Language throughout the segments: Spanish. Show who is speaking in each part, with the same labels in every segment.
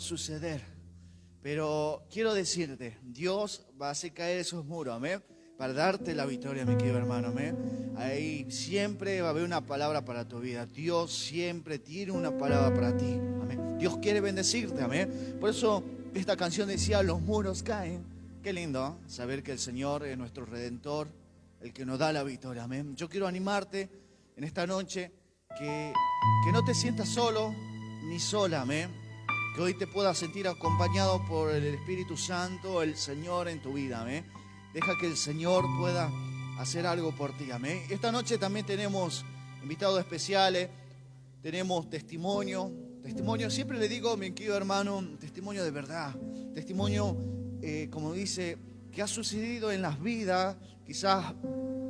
Speaker 1: suceder. Pero quiero decirte, Dios va a hacer caer esos muros, amén, para darte la victoria, mi querido hermano, amén. Ahí siempre va a haber una palabra para tu vida. Dios siempre tiene una palabra para ti, amén. Dios quiere bendecirte, amén. Por eso esta canción decía, los muros caen. Qué lindo, ¿eh? Saber que el Señor es nuestro Redentor, el que nos da la victoria, amén. Yo quiero animarte en esta noche que no te sientas solo ni sola, amén. Que hoy te puedas sentir acompañado por el Espíritu Santo, el Señor en tu vida, amén. Deja que el Señor pueda hacer algo por ti, amén. Esta noche también tenemos invitados especiales, tenemos testimonio, siempre le digo, mi querido hermano, testimonio de verdad, testimonio, como dice, que ha sucedido en las vidas, quizás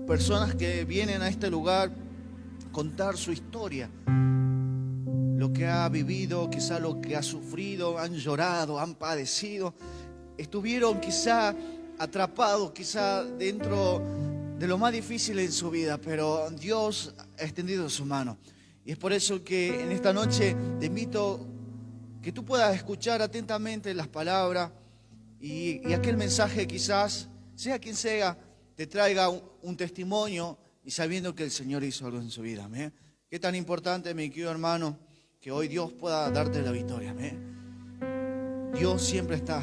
Speaker 1: personas que vienen a este lugar a contar su historia. Lo que ha vivido, quizá lo que ha sufrido, han llorado, han padecido, estuvieron quizá atrapados, quizá dentro de lo más difícil en su vida, pero Dios ha extendido su mano. Y es por eso que en esta noche te invito que tú puedas escuchar atentamente las palabras y aquel mensaje quizás, sea quien sea, te traiga un testimonio y sabiendo que el Señor hizo algo en su vida. ¿Eh? Qué tan importante, mi querido hermano, que hoy Dios pueda darte la victoria. Dios siempre está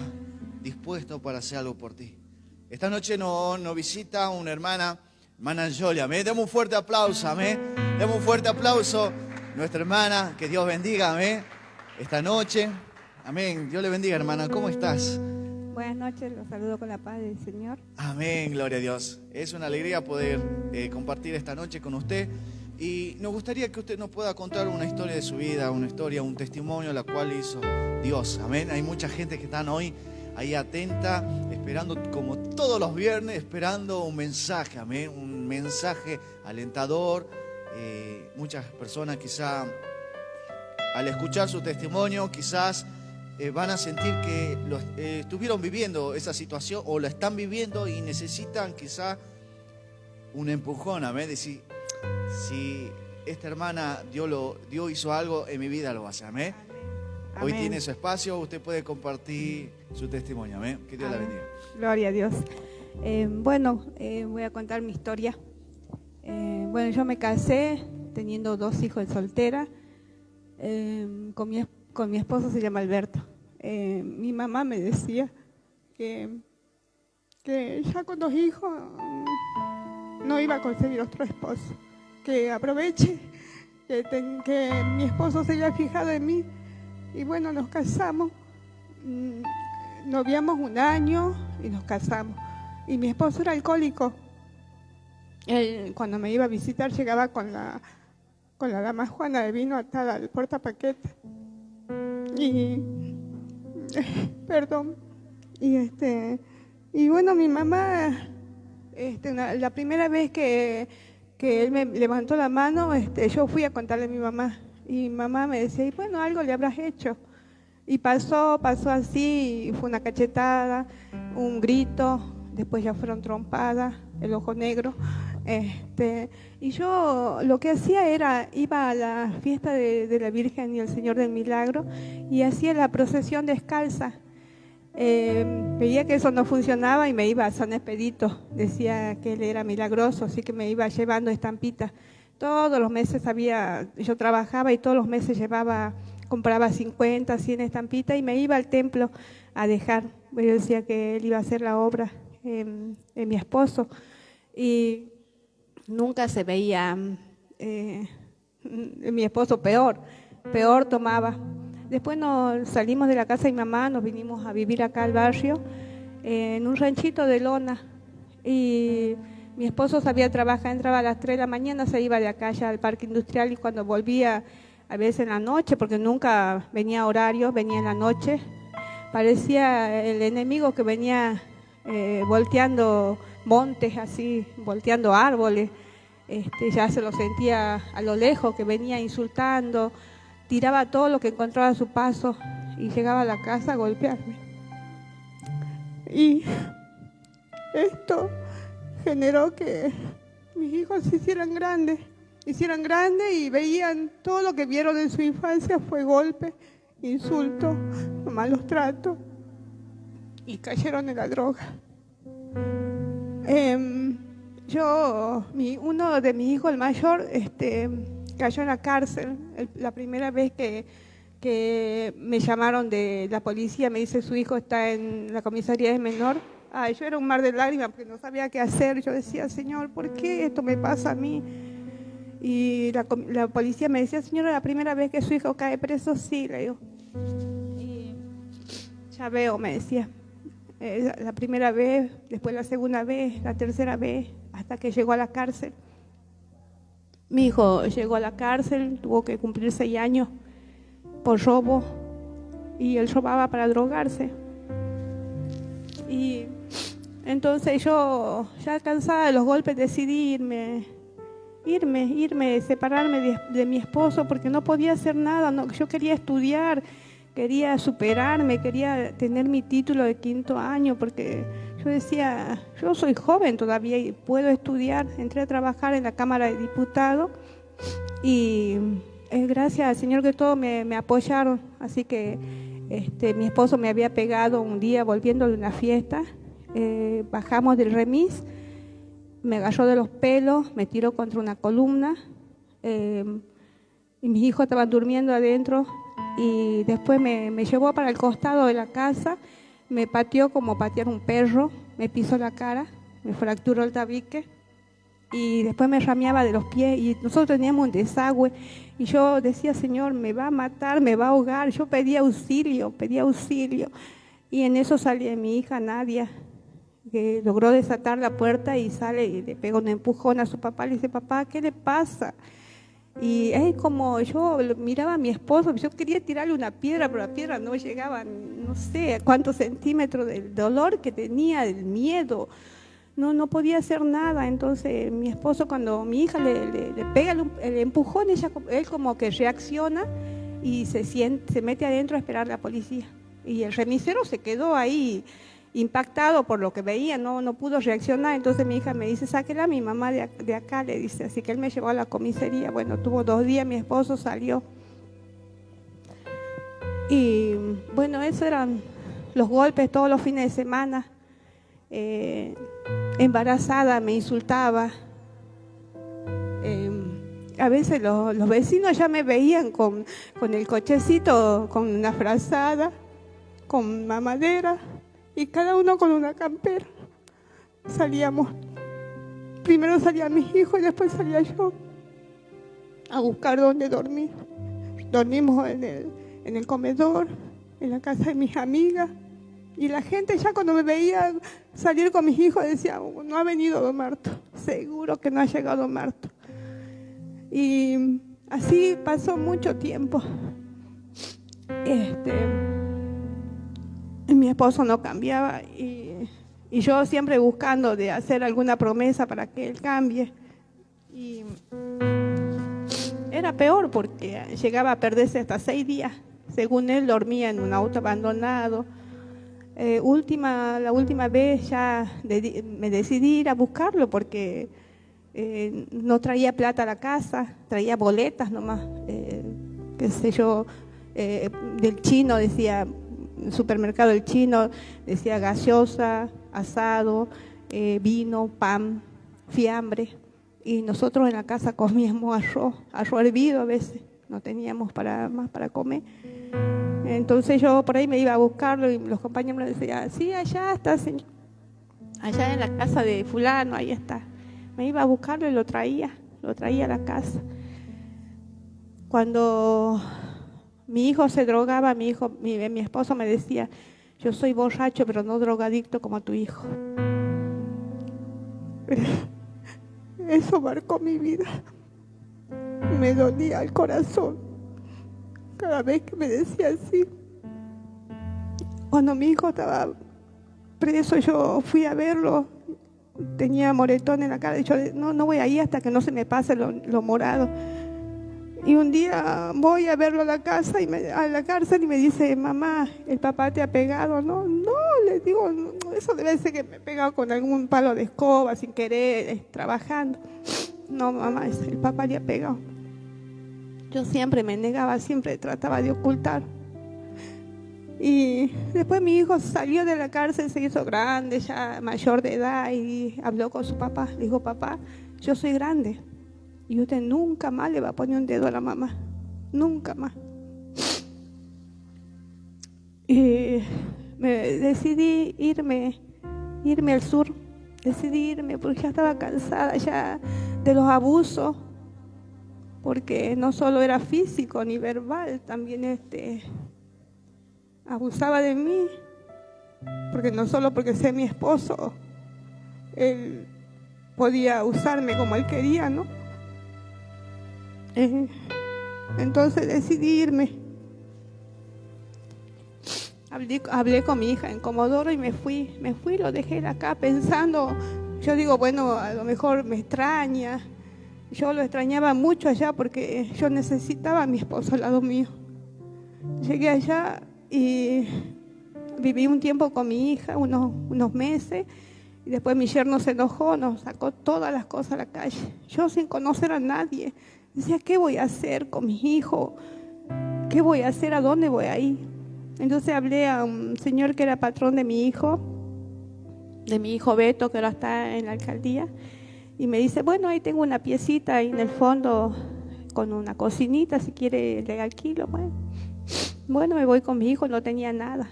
Speaker 1: dispuesto para hacer algo por ti. Esta noche nos visita una hermana Yolia. Demos un fuerte aplauso. Demos un fuerte aplauso a nuestra hermana. Que Dios bendiga. Esta noche. Amén. Dios le bendiga, hermana. ¿Cómo estás?
Speaker 2: Buenas noches. Los saludo con la paz del Señor.
Speaker 1: Amén. Gloria a Dios. Es una alegría poder compartir esta noche con usted. Y nos gustaría que usted nos pueda contar una historia de su vida, una historia, un testimonio, la cual hizo Dios. Amén. Hay mucha gente que están hoy ahí atenta, esperando como todos los viernes, esperando un mensaje, amén. Un mensaje alentador. Muchas personas quizá al escuchar su testimonio, quizás van a sentir que estuvieron viviendo esa situación o la están viviendo y necesitan quizá un empujón, amén. Decir, si esta hermana Dios hizo algo en mi vida, lo hace, amén. Amén. Hoy tiene su espacio, usted puede compartir su testimonio, amén. Que Dios la bendiga.
Speaker 2: Gloria a Dios. Voy a contar mi historia. Yo me casé teniendo 2 hijos de soltera. Con mi esposo, se llama Alberto. Mi mamá me decía que ya con 2 hijos no iba a conseguir otro esposo. Que aproveche, que mi esposo se haya fijado en mí. Y bueno, nos casamos. Noviamos 1 año y nos casamos. Y mi esposo era alcohólico. Él, cuando me iba a visitar, llegaba con la dama Juana de vino atada al portapaquete. Y bueno, mi mamá, la primera vez que él me levantó la mano, yo fui a contarle a mi mamá. Y mamá me decía, y bueno, algo le habrás hecho. Y pasó así, y fue una cachetada, un grito, después ya fueron trompadas, el ojo negro. Y yo lo que hacía era, iba a la fiesta de la Virgen y el Señor del Milagro y hacía la procesión descalza. Veía que eso no funcionaba y me iba a San Expedito. Decía que él era milagroso, así que me iba llevando estampitas. Todos los meses yo trabajaba y todos los meses compraba 50, 100 estampitas y me iba al templo a dejar. Yo decía que él iba a hacer la obra en mi esposo y nunca se veía mi esposo peor tomaba. Después nos salimos de la casa de mi mamá, nos vinimos a vivir acá al barrio, en un ranchito de lona. Y mi esposo sabía trabajar, entraba a las 3 de la mañana, se iba de acá ya al parque industrial y cuando volvía, a veces en la noche, porque nunca venía a horario, venía en la noche, parecía el enemigo que venía volteando montes así, volteando árboles. Ya se lo sentía a lo lejos, que venía insultando, tiraba todo lo que encontraba a su paso y llegaba a la casa a golpearme. Y esto generó que mis hijos se hicieran grandes y veían todo lo que vieron en su infancia fue golpe insultos, malos tratos y cayeron en la droga. Uno de mis hijos, el mayor, cayó en la cárcel. La primera vez que me llamaron de la policía, me dice su hijo está en la comisaría de menor. Ay, yo era un mar de lágrimas porque no sabía qué hacer. Yo decía, Señor, ¿por qué esto me pasa a mí? Y la policía me decía, señora, ¿la primera vez que su hijo cae preso? Sí, le digo. Y ya veo, me decía. La primera vez, después la segunda vez, la tercera vez, hasta que llegó a la cárcel. Mi hijo llegó a la cárcel, tuvo que cumplir 6 años por robo, y él robaba para drogarse. Y entonces yo, ya cansada de los golpes, decidí separarme de mi esposo, porque no podía hacer nada. No, yo quería estudiar, quería superarme, quería tener mi título de 5º año, porque yo decía, yo soy joven todavía y puedo estudiar. Entré a trabajar en la Cámara de Diputados y gracias al Señor que todos me apoyaron. Así que mi esposo me había pegado un día volviendo de una fiesta, bajamos del remis, me agarró de los pelos, me tiró contra una columna, y mis hijos estaban durmiendo adentro, y después me llevó para el costado de la casa, me pateó como patear un perro, me pisó la cara, me fracturó el tabique y después me rameaba de los pies, y nosotros teníamos un desagüe y yo decía, Señor, me va a matar, me va a ahogar. Yo pedía auxilio y en eso sale mi hija Nadia, que logró desatar la puerta y sale y le pega un empujón a su papá, le dice, papá, ¿qué le pasa? Y es como yo miraba a mi esposo, yo quería tirarle una piedra, pero la piedra no llegaba, no sé cuántos centímetros del dolor que tenía, del miedo. No podía hacer nada. Entonces mi esposo, cuando mi hija le pega el empujón, él como que reacciona y se mete adentro a esperar a la policía. Y el remisero se quedó ahí impactado por lo que veía, no pudo reaccionar. Entonces mi hija me dice, sáquela a mi mamá de acá, le dice. Así que él me llevó a la comisaría. Bueno, tuvo 2 días, mi esposo salió. Y bueno, esos eran los golpes todos los fines de semana. Embarazada me insultaba. A veces los vecinos ya me veían con el cochecito, con una frazada, con mamadera, y cada uno con una campera. Salíamos, primero salían mis hijos y después salía yo a buscar dónde dormir. Dormimos en el comedor, en la casa de mis amigas. Y la gente ya cuando me veía salir con mis hijos decía, no ha venido Don Marto, seguro que no ha llegado Don Marto. Y así pasó mucho tiempo. Mi esposo no cambiaba y yo siempre buscando de hacer alguna promesa para que él cambie. Y era peor porque llegaba a perderse hasta 6 días. Según él, dormía en un auto abandonado. La última vez ya me decidí ir a buscarlo porque no traía plata a la casa, traía boletas nomás, qué sé yo, del chino, decía, supermercado del chino, decía gaseosa, asado, vino, pan, fiambre, y nosotros en la casa comíamos arroz hervido a veces, no teníamos más para comer. Entonces yo por ahí me iba a buscarlo y los compañeros me decían, sí, allá está, señor, allá en la casa de fulano, ahí está. Me iba a buscarlo y lo traía a la casa. Cuando mi hijo se drogaba, mi esposo me decía, yo soy borracho pero no drogadicto como tu hijo. Eso marcó mi vida. Me dolía el corazón cada vez que me decía así. Cuando mi hijo estaba preso, yo fui a verlo, tenía moretón en la cara, y yo no voy ahí hasta que no se me pase lo morado. Y un día voy a verlo a la cárcel y me dice, mamá, ¿el papá te ha pegado? No, le digo, no, eso debe ser que me he pegado con algún palo de escoba sin querer, trabajando. No, mamá, el papá le ha pegado. Yo siempre me negaba, siempre trataba de ocultar. Y después mi hijo salió de la cárcel, se hizo grande, ya mayor de edad, y habló con su papá. Le dijo, papá, yo soy grande y usted nunca más le va a poner un dedo a la mamá, nunca más. Y decidí irme al sur, decidí irme porque ya estaba cansada ya de los abusos, porque no solo era físico ni verbal, también abusaba de mí, porque no solo porque sé mi esposo, él podía usarme como él quería, ¿no? Entonces decidí irme. Hablé con mi hija en Comodoro y me fui, lo dejé acá pensando, yo digo, bueno, a lo mejor me extraña. Yo lo extrañaba mucho allá porque yo necesitaba a mi esposo al lado mío. Llegué allá y viví un tiempo con mi hija, unos meses, y después mi yerno se enojó, nos sacó todas las cosas a la calle. Yo sin conocer a nadie, decía, ¿qué voy a hacer con mis hijos? ¿Qué voy a hacer? ¿A dónde voy a ir? Entonces hablé a un señor que era patrón de mi hijo Beto, que ahora está en la alcaldía, y me dice, bueno, ahí tengo una piecita ahí en el fondo con una cocinita, si quiere le alquilo. Bueno, me voy con mi hijo, no tenía nada.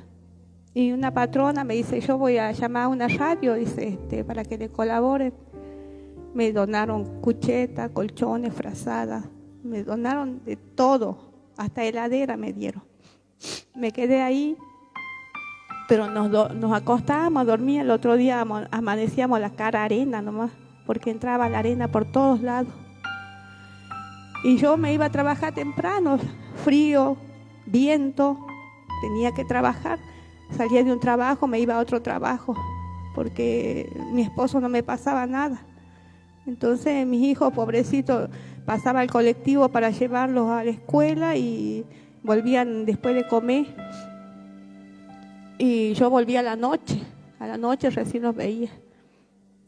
Speaker 2: Y una patrona me dice, yo voy a llamar a una radio, dice, para que le colabore. Me donaron cucheta, colchones, frazadas, me donaron de todo, hasta heladera me dieron. Me quedé ahí, pero nos acostábamos, dormía, el otro día amanecíamos la cara arena nomás, porque entraba la arena por todos lados. Y yo me iba a trabajar temprano, frío, viento, tenía que trabajar. Salía de un trabajo, me iba a otro trabajo, porque mi esposo no me pasaba nada. Entonces mis hijos, pobrecitos, pasaba el colectivo para llevarlos a la escuela y volvían después de comer. Y yo volvía a la noche recién los veía.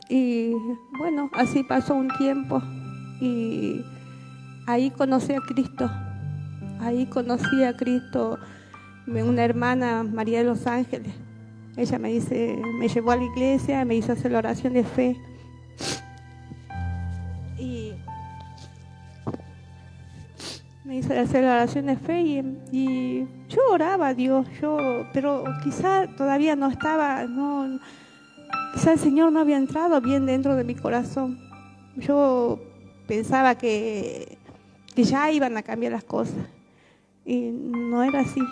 Speaker 2: Y bueno, así pasó un tiempo y ahí conocí a Cristo. Una hermana, María de los Ángeles. Ella me llevó a la iglesia, me hizo hacer la oración de fe. Y me hizo hacer la oración de fe y yo oraba a Dios, pero quizá todavía no estaba, quizá el Señor no había entrado bien dentro de mi corazón. Yo pensaba que ya iban a cambiar las cosas y no era así.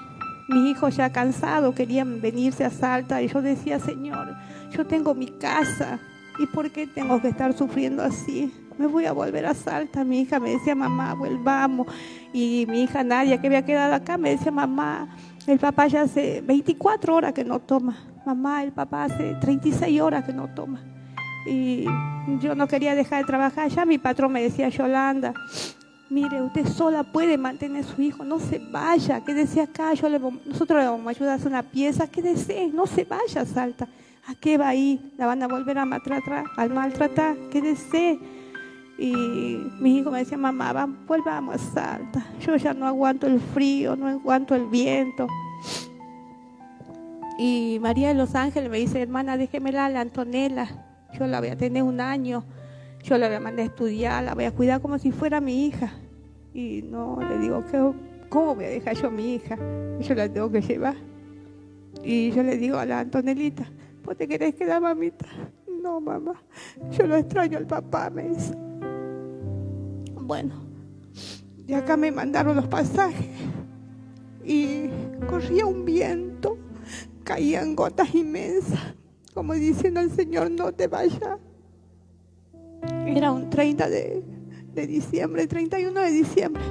Speaker 2: Mis hijos ya cansados querían venirse a Salta y yo decía, Señor, yo tengo mi casa, ¿y por qué tengo que estar sufriendo así? Me voy a volver a Salta. Mi hija me decía, mamá, volvamos. Y mi hija Nadia, que había quedado acá, me decía, mamá, el papá ya hace 24 horas que no toma. Mamá, el papá hace 36 horas que no toma. Y yo no quería dejar de trabajar. Ya mi patrón me decía, Yolanda, mire, usted sola puede mantener a su hijo, no se vaya, quédese acá, nosotros le vamos a ayudar a hacer una pieza, quédese, no se vaya a Salta. ¿A qué va a ir? La van a volver a maltratar, quédese. Y mi hijo me decía, mamá, volvamos a Salta, yo ya no aguanto el frío, no aguanto el viento. Y María de los Ángeles me dice, hermana, déjemela a la Antonella, yo la voy a tener un año, yo la voy a mandar a estudiar, la voy a cuidar como si fuera mi hija. Y no, le digo, ¿cómo voy a dejar yo a mi hija? Yo la tengo que llevar. Y yo le digo a la Antonelita, ¿vos te querés quedar, mamita? No, mamá, yo lo extraño al papá, me dice. Bueno, de acá me mandaron los pasajes y corría un viento, caían gotas inmensas, como diciendo al Señor, no te vayas. Era un 30 de diciembre, 31 de diciembre.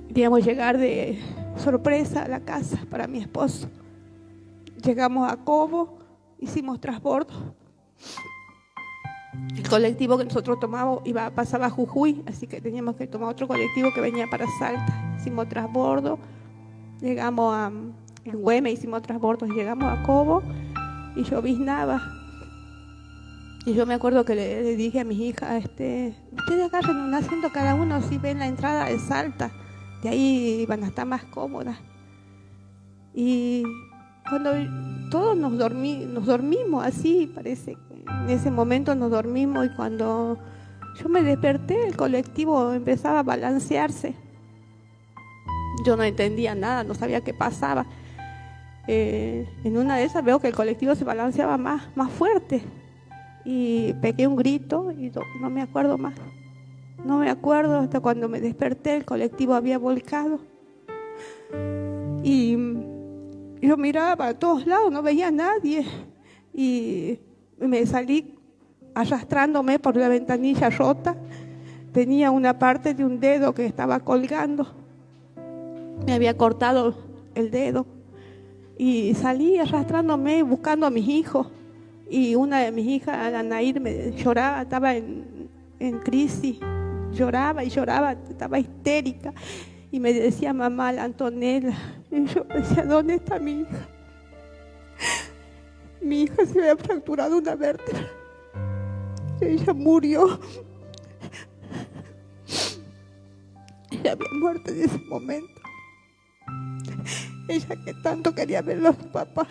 Speaker 2: Queríamos llegar de sorpresa a la casa para mi esposo. Llegamos a Cobo, hicimos transbordo. El colectivo que nosotros tomamos pasaba a Jujuy, así que teníamos que tomar otro colectivo que venía para Salta. Hicimos transbordo, llegamos en Güemes, hicimos transbordo, llegamos a Cobo y lloviznaba. Y yo me acuerdo que le dije a mis hijas, ustedes agarren un asiento cada uno, así ven la entrada de Salta, de ahí van a estar más cómodas. Y cuando todos nos dormimos así, parece que en ese momento nos dormimos, y cuando yo me desperté, el colectivo empezaba a balancearse. Yo no entendía nada, no sabía qué pasaba. En una de esas veo que el colectivo se balanceaba más fuerte, y pegué un grito y no me acuerdo más. No me acuerdo hasta cuando me desperté, el colectivo había volcado. Y yo miraba para todos lados, no veía a nadie. Y me salí arrastrándome por la ventanilla rota. Tenía una parte de un dedo que estaba colgando. Me había cortado el dedo. Y salí arrastrándome buscando a mis hijos. Y una de mis hijas, Anaír, me lloraba, estaba en crisis. Lloraba y lloraba, estaba histérica. Y me decía, mamá, la Antonella. Y yo decía, ¿dónde está mi hija? Mi hija se había fracturado una vértebra. Ella murió. Ella había muerto en ese momento. Ella que tanto quería ver a su papá.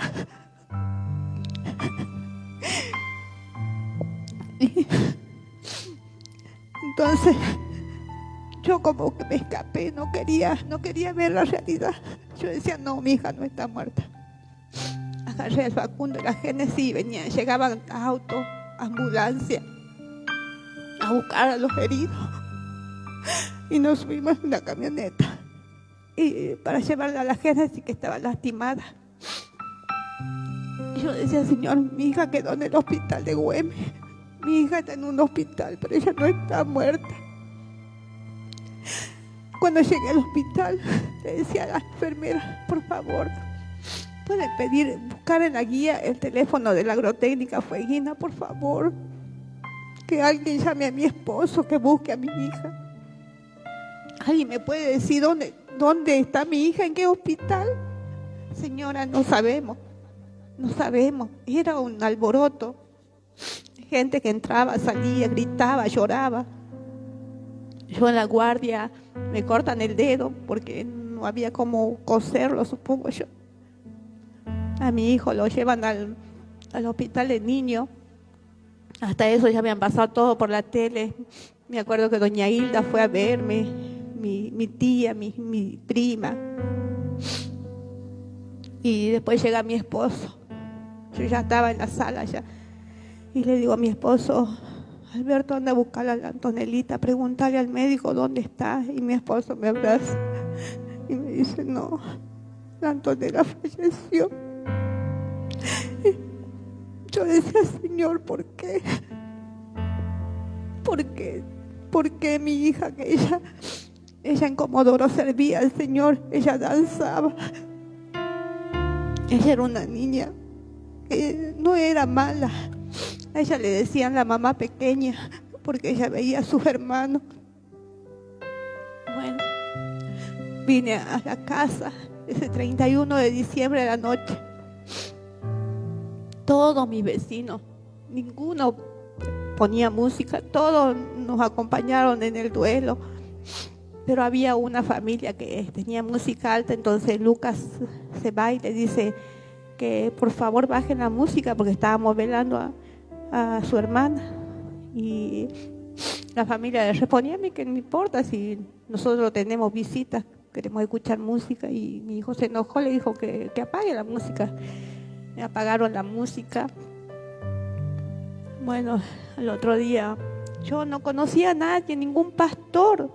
Speaker 2: Entonces, yo como que me escapé, no quería ver la realidad. Yo decía, no, mi hija no está muerta. Agarré al Facundo y la Génesis, llegaban autos, ambulancia, a buscar a los heridos. Y nos subimos en la camioneta y para llevarla a la Génesis, que estaba lastimada. Y yo decía, Señor, mi hija quedó en el hospital de Güemes. Mi hija está en un hospital, pero ella no está muerta. Cuando llegué al hospital, le decía a la enfermera, por favor, pueden buscar en la guía el teléfono de la agrotécnica Fueguina, por favor. Que alguien llame a mi esposo, que busque a mi hija. ¿Alguien me puede decir dónde está mi hija? ¿En qué hospital? Señora, no sabemos. Era un alboroto. Gente que entraba, salía, gritaba, lloraba. Yo en la guardia me cortan el dedo porque no había cómo coserlo, supongo yo. A mi hijo lo llevan al hospital de niños. Hasta eso ya me han pasado todo por la tele. Me acuerdo que doña Hilda fue a verme, mi tía, mi prima. Y después llega mi esposo. Yo ya estaba en la sala ya. Y le digo a mi esposo, Alberto, anda a buscar a la Antonelita, pregúntale al médico dónde está. Y mi esposo me abraza y me dice, no, la Antonella falleció. Yo decía, Señor, ¿por qué? ¿Por qué mi hija, que ella en Comodoro servía al Señor, ella danzaba? Ella era una niña que no era mala. A ella le decían la mamá pequeña porque ella veía a sus hermanos. Bueno, vine a la casa ese 31 de diciembre de la noche. Todos mis vecinos, ninguno ponía música, todos nos acompañaron en el duelo. Pero había una familia que tenía música alta, entonces Lucas se va y le dice que por favor bajen la música porque estábamos velando a su hermana. Y la familia le respondía a mí que no importa si nosotros tenemos visitas, queremos escuchar música. Y mi hijo se enojó, le dijo que apague la música. Me apagaron la música. Bueno, al otro día yo no conocía a nadie, ningún pastor.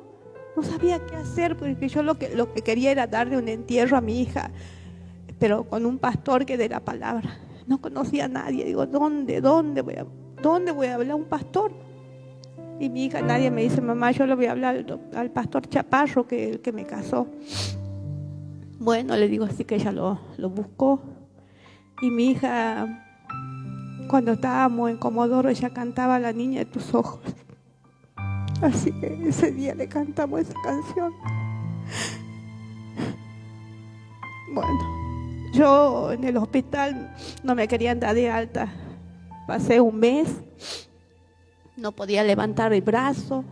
Speaker 2: No sabía qué hacer porque yo lo que quería era darle un entierro a mi hija, pero con un pastor que dé la palabra. No conocía a nadie. Digo, ¿dónde voy a hablar a un pastor? Y mi hija, nadie me dice, mamá, yo le voy a hablar al pastor Chaparro, que el que me casó. Bueno, le digo, así que ella lo buscó. Y mi hija, cuando estábamos en Comodoro, ella cantaba La niña de tus ojos. Así que ese día le cantamos esa canción. Bueno, yo en el hospital no me querían dar de alta. Pasé un mes, no podía levantar el brazo,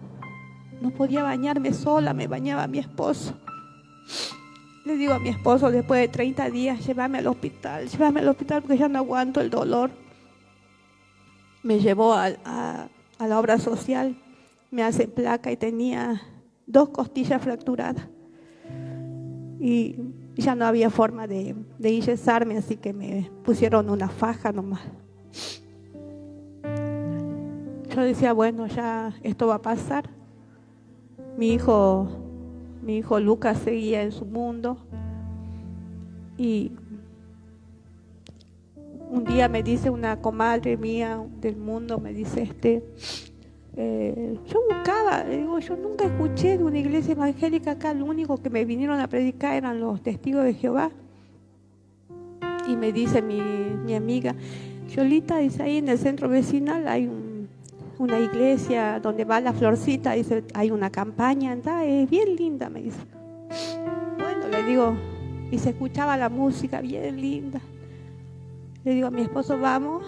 Speaker 2: no podía bañarme sola, me bañaba mi esposo. le digo a mi esposo después de 30 días, llévame al hospital porque ya no aguanto el dolor. Me llevó a la obra social, me hace placa y tenía 2 costillas fracturadas. Y ya no había forma de inyesarme, así que me pusieron una faja nomás. Yo decía, bueno, ya esto va a pasar. Mi hijo Lucas seguía en su mundo. Y un día me dice una comadre mía del mundo, me dice, yo buscaba, digo, yo nunca escuché de una iglesia evangélica acá, lo único que me vinieron a predicar eran los testigos de Jehová. Y me dice mi amiga, Yolita, dice, ahí en el centro vecinal hay una iglesia donde va la Florcita, dice, hay una campaña, anda, es bien linda, me dice. Bueno, le digo, y se escuchaba la música bien linda. Le digo a mi esposo, vamos,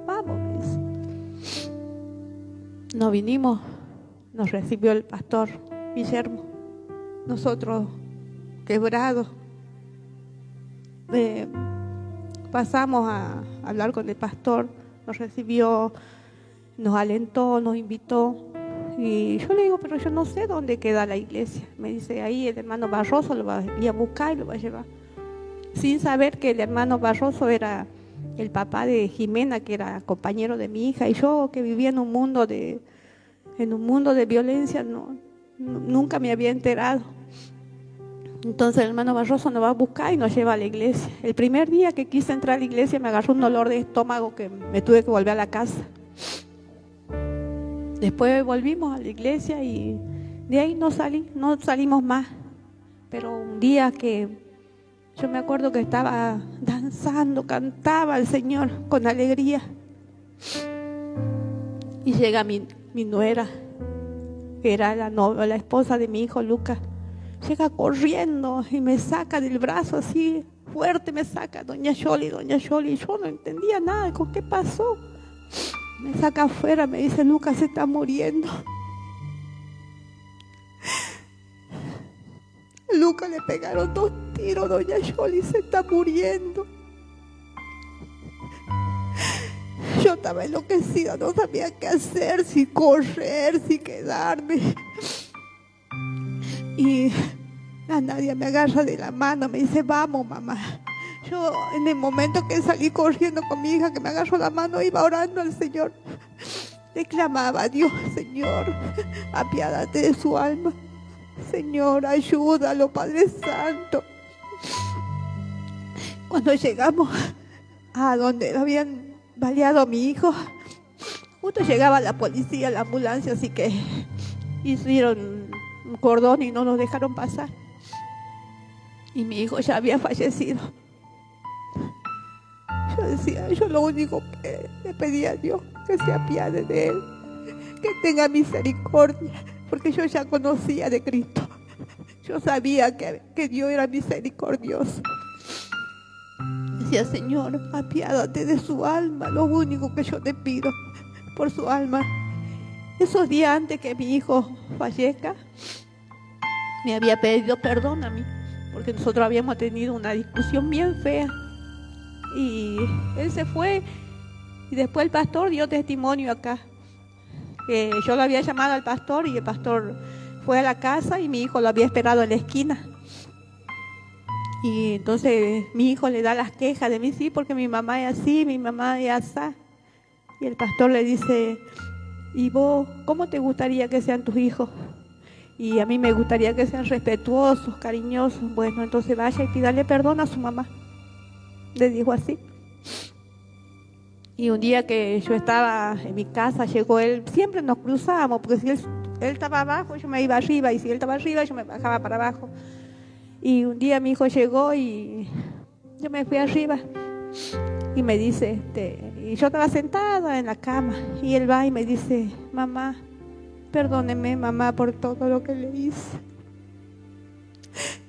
Speaker 2: me dice. Nos vinimos, nos recibió el pastor Guillermo, nosotros quebrados. Pasamos a hablar con el pastor, nos recibió, nos alentó, nos invitó. Y yo le digo, pero yo no sé dónde queda la iglesia. Me dice, ahí el hermano Barroso lo va a ir a buscar y lo va a llevar. Sin saber que el hermano Barroso era el papá de Jimena, que era compañero de mi hija, y yo que vivía en un mundo de violencia, nunca me había enterado. Entonces el hermano Barroso nos va a buscar y nos lleva a la iglesia. El primer día que quise entrar a la iglesia me agarró un dolor de estómago que me tuve que volver a la casa. Después volvimos a la iglesia y de ahí no salimos más. Pero un día que yo me acuerdo que estaba danzando, cantaba al Señor con alegría. Y llega mi nuera, que era la esposa de mi hijo Lucas. Llega corriendo y me saca del brazo así, fuerte me saca, doña Yoli. Yo no entendía nada, ¿con qué pasó? Me saca afuera, me dice, Lucas se está muriendo. Lucas le pegaron 2 tiros, doña Yoli se está muriendo. Yo estaba enloquecida, no sabía qué hacer, si correr, si quedarme. Y a nadie me agarra de la mano, me dice, vamos mamá. Yo en el momento que salí corriendo con mi hija, que me agarró la mano, iba orando al Señor. Le clamaba a Dios, Señor, apiádate de su alma. Señor, ayúdalo, Padre Santo. Cuando llegamos a donde habían baleado a mi hijo, justo llegaba la policía, la ambulancia, así que hicieron un cordón y no nos dejaron pasar. Y mi hijo ya había fallecido. Yo decía, yo lo único que le pedía a Dios, que se apiade de él, que tenga misericordia, porque yo ya conocía de Cristo. Yo sabía que Dios era misericordioso. Decía, Señor, apiádate de su alma, lo único que yo te pido por su alma. Esos días antes que mi hijo fallezca, me había pedido perdón a mí, porque nosotros habíamos tenido una discusión bien fea. Y él se fue y después el pastor dio testimonio acá. Que yo lo había llamado al pastor y el pastor fue a la casa y mi hijo lo había esperado en la esquina. Y entonces mi hijo le da las quejas de mí, sí, porque mi mamá es así, mi mamá es así. Y el pastor le dice, ¿y vos cómo te gustaría que sean tus hijos? Y a mí me gustaría que sean respetuosos, cariñosos. Bueno, entonces vaya y pídale perdón a su mamá. Le dijo así. Y un día que yo estaba en mi casa, llegó él, siempre nos cruzábamos, porque si él estaba abajo, yo me iba arriba, y si él estaba arriba, yo me bajaba para abajo. Y un día mi hijo llegó y yo me fui arriba y me dice, y yo estaba sentada en la cama, y él va y me dice, mamá, perdóneme mamá por todo lo que le hice.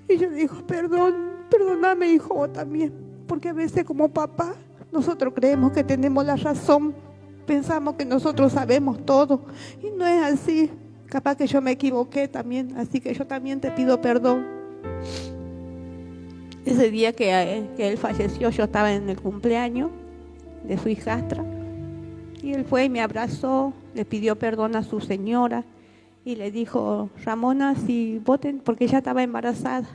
Speaker 2: Y yo le digo, perdóname hijo, vos también, porque a veces como papá nosotros creemos que tenemos la razón, pensamos que nosotros sabemos todo y no es así. Capaz que yo me equivoqué también, así que yo también te pido perdón. Ese día que él falleció, yo estaba en el cumpleaños de su hijastra. Y él fue y me abrazó, le pidió perdón a su señora y le dijo: Ramona, si vos porque ella estaba embarazada,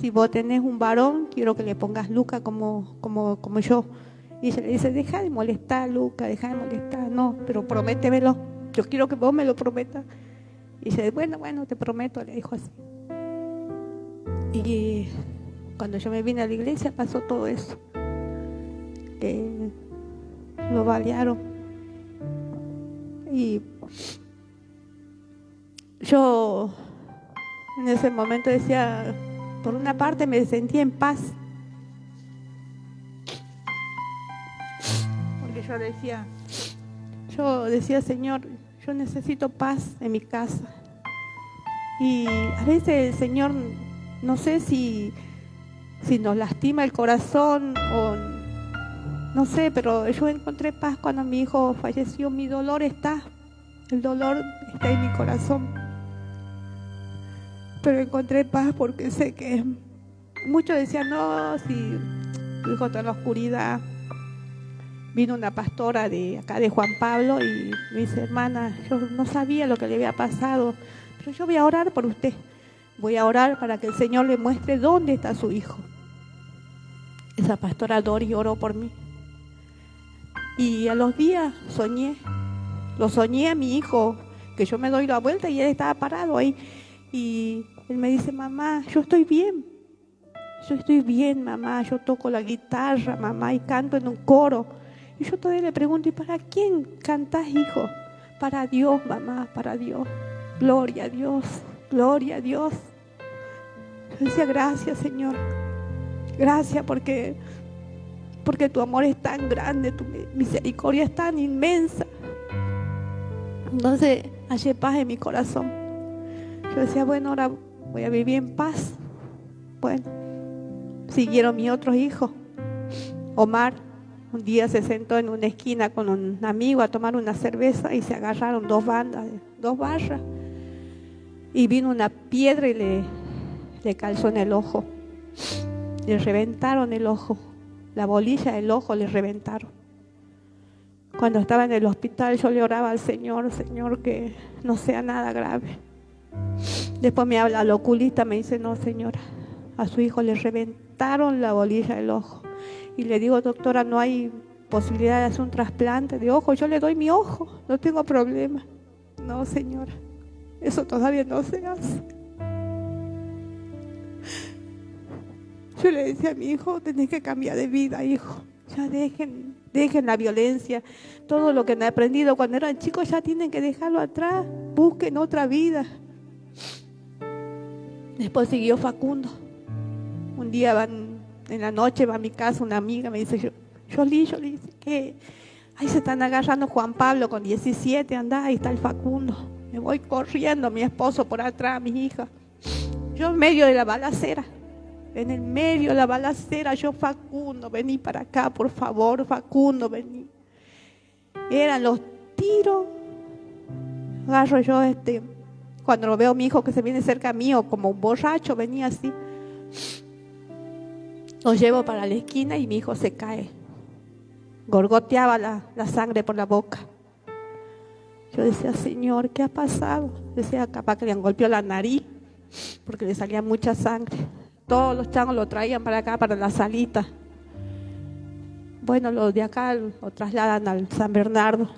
Speaker 2: si vos tenés un varón, quiero que le pongas Luca como yo. Y ella le dice: deja de molestar, Luca, deja de molestar. No, pero prométemelo, yo quiero que vos me lo prometas. Y dice: bueno, te prometo, le dijo así. Y cuando yo me vine a la iglesia pasó todo eso, que lo balearon. Y yo en ese momento decía, por una parte me sentía en paz, porque yo decía, Señor, yo necesito paz en mi casa. Y a veces el Señor, no sé si nos lastima el corazón o no sé, pero yo encontré paz cuando mi hijo falleció. El dolor está en mi corazón, pero encontré paz porque sé que muchos decían: no, si tu hijo está en la oscuridad. Vino una pastora de acá de Juan Pablo y me dice: hermana, yo no sabía lo que le había pasado, pero yo voy a orar por usted, voy a orar para que el Señor le muestre dónde está su hijo. Esa pastora Dori oró por mí. Y a los días lo soñé a mi hijo, que yo me doy la vuelta y él estaba parado ahí. Y él me dice: mamá, yo estoy bien, mamá, yo toco la guitarra, mamá, y canto en un coro. Y yo todavía le pregunto: ¿y para quién cantás, hijo? Para Dios, mamá, para Dios. Gloria a Dios, gloria a Dios. Yo decía: gracias, Señor, gracias porque tu amor es tan grande, tu misericordia es tan inmensa. Entonces hallé paz en mi corazón. Yo decía: bueno, ahora voy a vivir en paz. Bueno, siguieron mis otros hijos. Omar un día se sentó en una esquina con un amigo a tomar una cerveza y se agarraron dos barras. Y vino una piedra y le calzó en el ojo. Le reventaron el ojo. La bolilla del ojo le reventaron. Cuando estaba en el hospital yo le oraba al Señor: Señor, que no sea nada grave. Después me habla el oculista, me dice: no, señora, a su hijo le reventaron la bolilla del ojo. Y le digo: doctora, ¿no hay posibilidad de hacer un trasplante de ojo? Yo le doy mi ojo, no tengo problema. No, señora, eso todavía no se hace. Yo le decía a mi hijo: tenés que cambiar de vida, hijo. Ya dejen la violencia. Todo lo que han aprendido cuando eran chicos ya tienen que dejarlo atrás. Busquen otra vida. Después siguió Facundo. Un día en la noche va a mi casa una amiga, me dice: Yoli, ¿qué? Ahí se están agarrando Juan Pablo con 17, anda, ahí está el Facundo. Me voy corriendo, mi esposo por atrás, mis hijas. Yo en medio de la balacera. En el medio de la balacera, yo: Facundo, vení para acá, por favor, Facundo, vení. Eran los tiros. Agarro yo cuando lo veo a mi hijo que se viene cerca mío, como un borracho, venía así. Lo llevo para la esquina y mi hijo se cae. Gorgoteaba la sangre por la boca. Yo decía: Señor, ¿qué ha pasado? Decía: capaz que le han golpeado la nariz, porque le salía mucha sangre. Todos los changos lo traían para acá, para la salita. Bueno, los de acá lo trasladan al San Bernardo.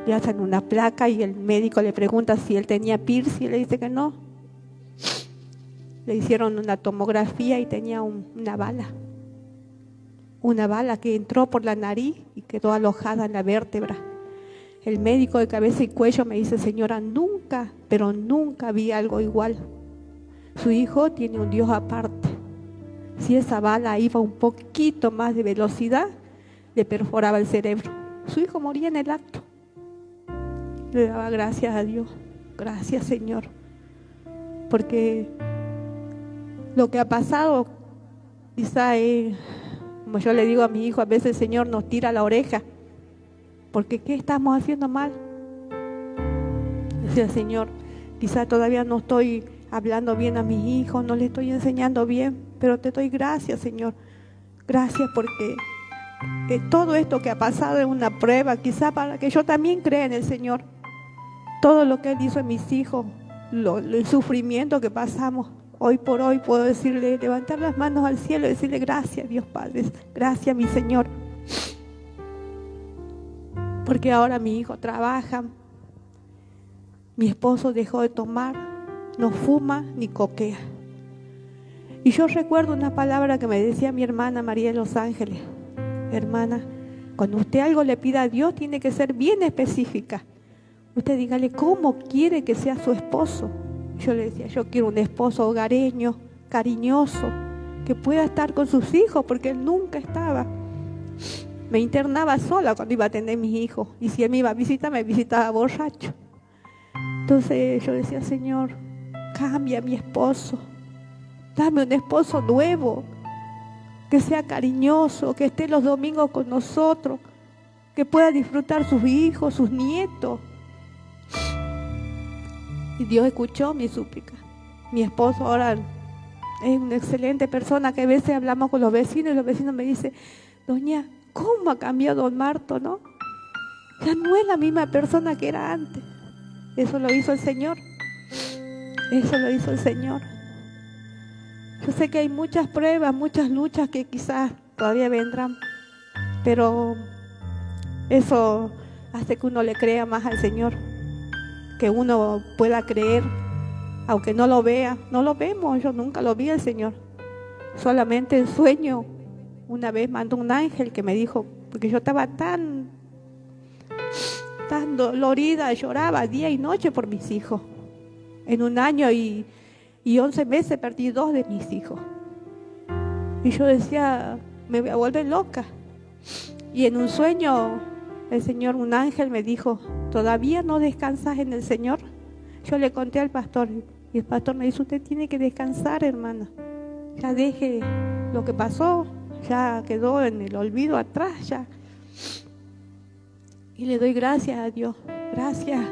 Speaker 2: Le hacen una placa y el médico le pregunta si él tenía piercing y le dice que no. Le hicieron una tomografía y tenía una bala. Una bala que entró por la nariz y quedó alojada en la vértebra. El médico de cabeza y cuello me dice: señora, nunca, pero nunca vi algo igual. Su hijo tiene un Dios aparte. Si esa bala iba un poquito más de velocidad, le perforaba el cerebro. Su hijo moría en el acto. Le daba gracias a Dios. Gracias, Señor. Porque lo que ha pasado, quizá como yo le digo a mi hijo, a veces el Señor nos tira la oreja. Porque ¿qué estamos haciendo mal? Decía: Señor, quizá todavía no estoy hablando bien a mis hijos, no les estoy enseñando bien, Pero te doy gracias, Señor. Gracias porque todo esto que ha pasado es una prueba, quizá para que yo también crea en el Señor. Todo lo que Él hizo en mis hijos, el sufrimiento que pasamos, hoy por hoy puedo decirle, levantar las manos al cielo y decirle gracias, Dios Padre, gracias, mi Señor. Porque ahora mi hijo trabaja, mi esposo dejó de tomar, no fuma ni coquea. Y yo recuerdo una palabra que me decía mi hermana María de los Ángeles: hermana, cuando usted algo le pida a Dios, tiene que ser bien específica. Usted dígale cómo quiere que sea su esposo. Yo le decía, yo quiero un esposo hogareño, cariñoso, que pueda estar con sus hijos, porque él nunca estaba. Me internaba sola cuando iba a atender a mis hijos, y si él me iba a visitar, me visitaba borracho. Entonces yo decía, Señor, cambia a mi esposo, dame un esposo nuevo, que sea cariñoso, que esté los domingos con nosotros, que pueda disfrutar sus hijos, sus nietos. Y Dios escuchó mi súplica. Mi esposo ahora es una excelente persona, que a veces hablamos con los vecinos y los vecinos me dicen, doña, ¿cómo ha cambiado don Marto, no? Ya no es la misma persona que era antes. Eso lo hizo el Señor. Eso lo hizo el Señor. Yo sé que hay muchas pruebas, muchas luchas que quizás todavía vendrán, pero eso hace que uno le crea más al Señor, que uno pueda creer, aunque no lo vea. No lo vemos, yo nunca lo vi al Señor. Solamente en sueño, una vez mandó un ángel que me dijo, porque yo estaba tan dolorida, lloraba día y noche por mis hijos. En un año y 11 meses perdí 2 de mis hijos. Y yo decía, me voy a volver loca. Y en un sueño, el Señor, un ángel me dijo, ¿todavía no descansas en el Señor? Yo le conté al pastor, y el pastor me dijo, usted tiene que descansar, hermana. Ya deje lo que pasó, ya quedó en el olvido atrás, ya. Y le doy gracias a Dios, gracias.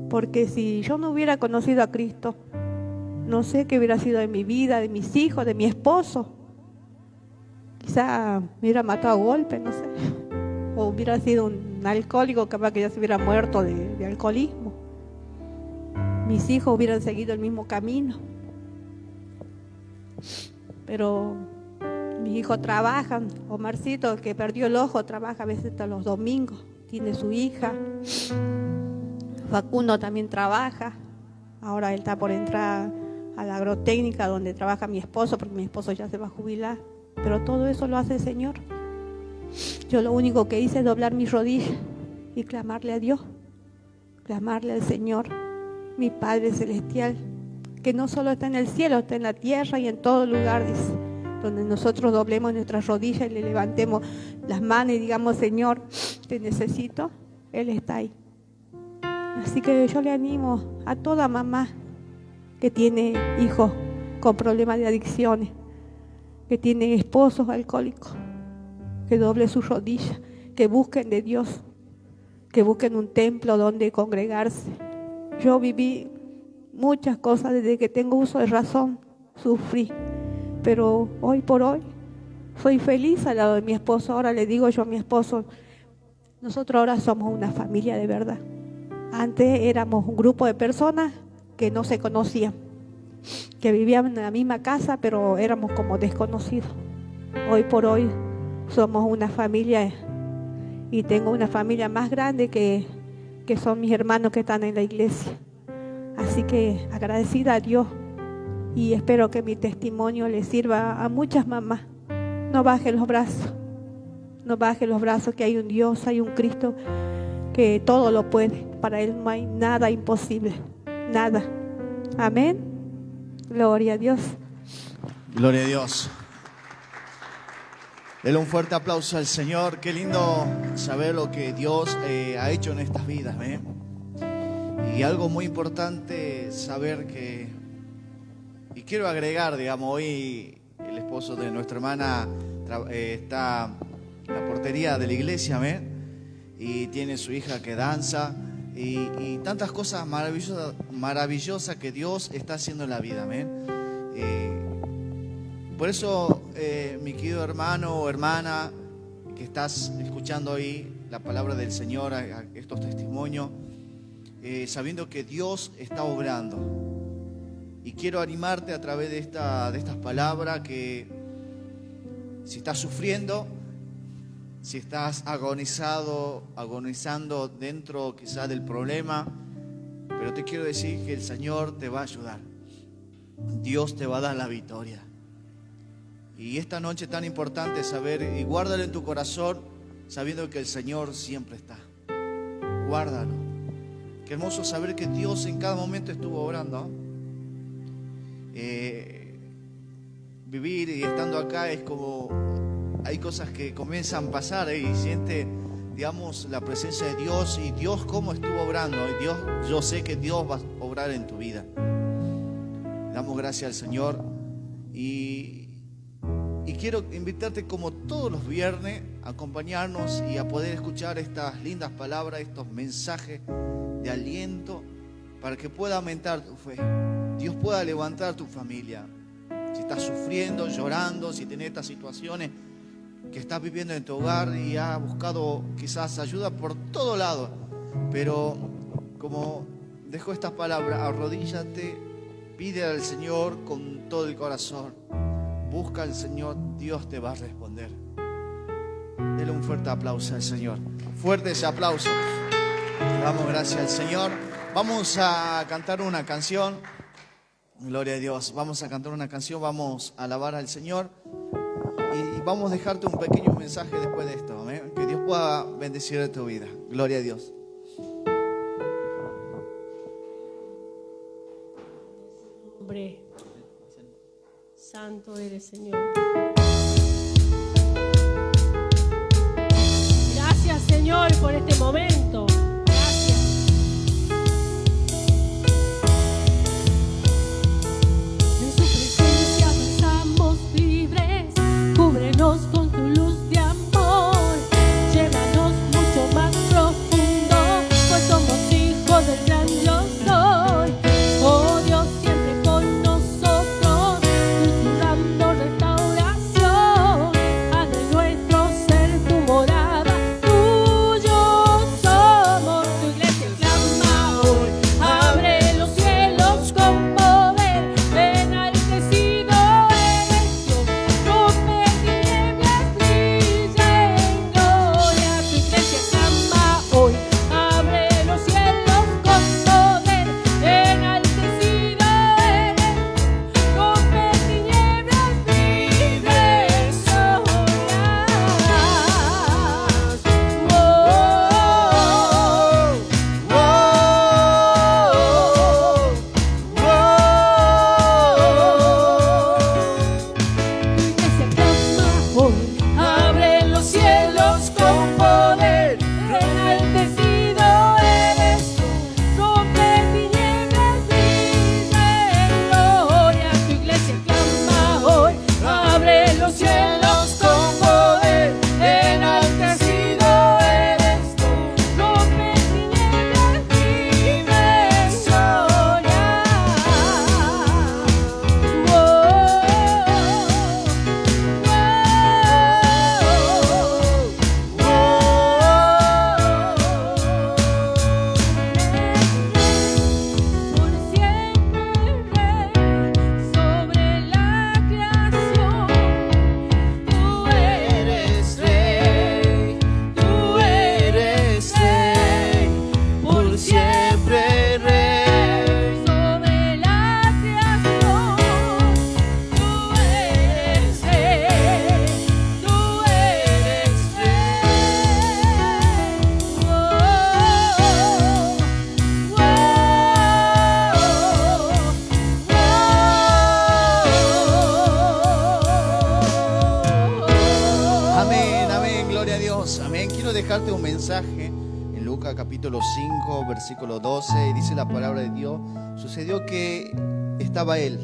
Speaker 2: Porque si yo no hubiera conocido a Cristo, no sé qué hubiera sido de mi vida, de mis hijos, de mi esposo. Quizá me hubiera matado a golpe, no sé. O hubiera sido un alcohólico, capaz que ya se hubiera muerto de alcoholismo. Mis hijos hubieran seguido el mismo camino. Pero mis hijos trabajan. Omarcito, que perdió el ojo, trabaja a veces hasta los domingos. Tiene su hija. Facundo también trabaja. Ahora él está por entrar a la agrotécnica donde trabaja mi esposo, porque mi esposo ya se va a jubilar. Pero todo eso lo hace el Señor. Yo lo único que hice es doblar mis rodillas y clamarle a Dios, clamarle al Señor, mi Padre Celestial, que no solo está en el cielo, está en la tierra y en todo lugar, dice, donde nosotros doblemos nuestras rodillas y le levantemos las manos y digamos, Señor, te necesito, Él está ahí. Así que yo le animo a toda mamá que tiene hijos con problemas de adicciones, que tiene esposos alcohólicos, que doble sus rodillas, que busquen de Dios, que busquen un templo donde congregarse. Yo viví muchas cosas desde que tengo uso de razón, sufrí, pero hoy por hoy soy feliz al lado de mi esposo. Ahora le digo yo a mi esposo, nosotros ahora somos una familia de verdad. Antes éramos un grupo de personas que no se conocían, que vivían en la misma casa, pero éramos como desconocidos. Hoy por hoy somos una familia, y tengo una familia más grande que son mis hermanos que están en la iglesia. Así que agradecida a Dios, y espero que mi testimonio le sirva a muchas mamás. No baje los brazos, no baje los brazos, que hay un Dios, hay un Cristo que todo lo puede. Para Él no hay nada imposible, nada. Amén. Gloria a Dios.
Speaker 1: Gloria a Dios. Dele un fuerte aplauso al Señor. Qué lindo saber lo que Dios ha hecho en estas vidas, ¿eh? Y algo muy importante saber que, y quiero agregar, digamos, hoy el esposo de nuestra hermana está en la portería de la iglesia, ¿eh? Y tiene su hija que danza y tantas cosas maravillosas que Dios está haciendo en la vida, ¿eh? Por eso, mi querido hermano o hermana que estás escuchando ahí la palabra del Señor, a estos testimonios, sabiendo que Dios está obrando. Y quiero animarte a través de estas palabras que si estás sufriendo, si estás agonizando dentro quizás del problema, pero te quiero decir que el Señor te va a ayudar. Dios te va a dar la victoria. Y esta noche tan importante saber, y guárdalo en tu corazón, sabiendo que el Señor siempre está. Guárdalo. Qué hermoso saber que Dios en cada momento estuvo obrando. Vivir y estando acá es como, hay cosas que comienzan a pasar y siente, digamos, la presencia de Dios y Dios cómo estuvo obrando. Y Dios, yo sé que Dios va a obrar en tu vida. Damos gracias al Señor y quiero invitarte como todos los viernes a acompañarnos y a poder escuchar estas lindas palabras, estos mensajes de aliento para que pueda aumentar tu fe. Dios pueda levantar tu familia. Si estás sufriendo, llorando, si tienes estas situaciones que estás viviendo en tu hogar y has buscado quizás ayuda por todo lado, pero como dejo estas palabras, arrodíllate, pide al Señor con todo el corazón. Busca al Señor, Dios te va a responder. Dele un fuerte aplauso al Señor. Fuerte ese aplauso. Damos gracias al Señor. Vamos a cantar una canción. Gloria a Dios. Vamos a cantar una canción, vamos a alabar al Señor. Y vamos a dejarte un pequeño mensaje después de esto. ¿Eh? Que Dios pueda bendecir tu vida. Gloria a Dios.
Speaker 3: Hombre, santo eres, Señor. Gracias, Señor, por este momento. Gracias. En su presencia pasamos libres. Cúbrenos con tu luz de amor. Llévanos mucho más profundo, pues somos hijos del gran yo soy. Oh Dios, siempre con nosotros, dando restauración. Haz de nuestro ser tu morada, tuyos somos. Tu iglesia clama hoy, abre los cielos con poder. Enaltecido eres Dios, rompe tinieblas, brilla en gloria. Tu iglesia clama hoy, abre los cielos con poder. Enaltecido eres, rompe tinieblas, brilla en iglesia clama hoy, abre los cielos con poder. Enaltecido eres tú, rompe tinieblas, brilla en gloria. Tu iglesia clama hoy, abre los cielos con poder. Enaltecido eres tú, rompe tinieblas, brilla en gloria. Por siempre rey sobre la creación, tú eres rey, por siempre rey sobre la creación, tú eres rey,
Speaker 1: Amén, amén, gloria a Dios, amén. Quiero dejarte un mensaje en Lucas capítulo 5, versículo 12, y dice la palabra de Dios: sucedió que estaba él